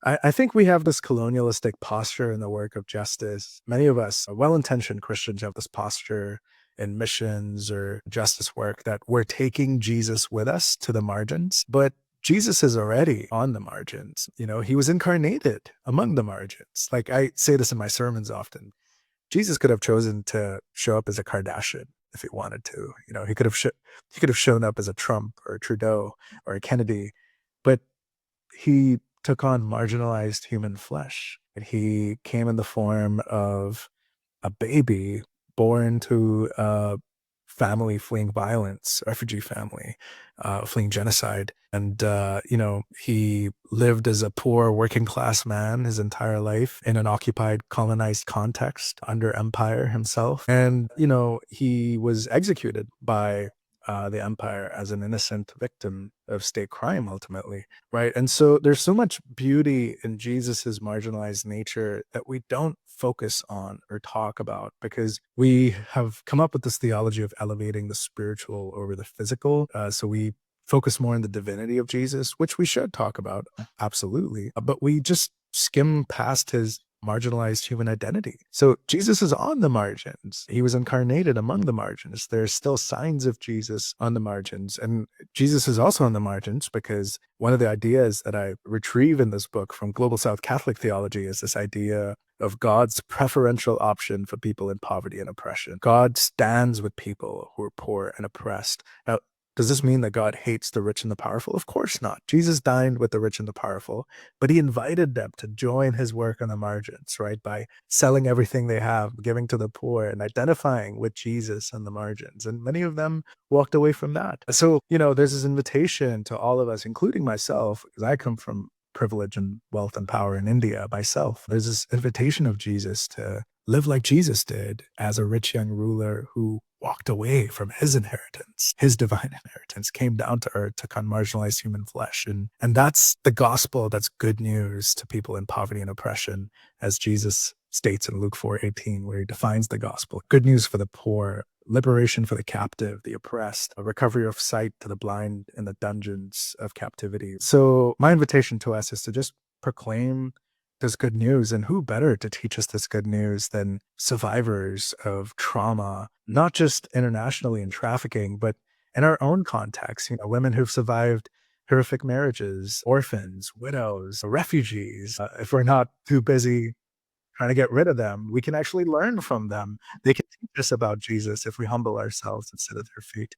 I think we have this colonialistic posture in the work of justice. Many of us, well intentioned Christians, have this posture in missions or justice work that we're taking Jesus with us to the margins. But Jesus is already on the margins. He was incarnated among the margins. Like I say this in my sermons often. Jesus could have chosen to show up as a Kardashian if he wanted to. He could have shown up as a Trump or a Trudeau or a Kennedy, but he took on marginalized human flesh. And he came in the form of a baby born to a family fleeing violence, refugee family, fleeing genocide. And, he lived as a poor working class man his entire life in an occupied, colonized context under empire himself. And, he was executed by the empire as an innocent victim of state crime ultimately, right? And so there's so much beauty in Jesus's marginalized nature that we don't focus on or talk about because we have come up with this theology of elevating the spiritual over the physical. So we focus more on the divinity of Jesus, which we should talk about, absolutely. But we just skim past his marginalized human identity. So Jesus is on the margins. He was incarnated among the margins. There's still signs of Jesus on the margins. And Jesus is also on the margins because one of the ideas that I retrieve in this book from Global South Catholic theology is this idea of God's preferential option for people in poverty and oppression. God stands with people who are poor and oppressed. Now, does this mean that God hates the rich and the powerful? Of course not. Jesus dined with the rich and the powerful, but he invited them to join his work on the margins, right? By selling everything they have, giving to the poor, and identifying with Jesus on the margins. And many of them walked away from that. So, there's this invitation to all of us, including myself, because I come from privilege and wealth and power in India myself. There's this invitation of Jesus to live like Jesus did as a rich young ruler who walked away from his inheritance, his divine inheritance, came down to earth, took on marginalized human flesh. And that's the gospel. That's good news to people in poverty and oppression, as Jesus states in Luke 4:18, where he defines the gospel. Good news for the poor, liberation for the captive, the oppressed, a recovery of sight to the blind in the dungeons of captivity. So my invitation to us is to just proclaim this good news. And who better to teach us this good news than survivors of trauma, not just internationally in trafficking, but in our own context, women who've survived horrific marriages, orphans, widows, refugees. If we're not too busy trying to get rid of them, we can actually learn from them. They can teach us about Jesus if we humble ourselves and sit at their feet.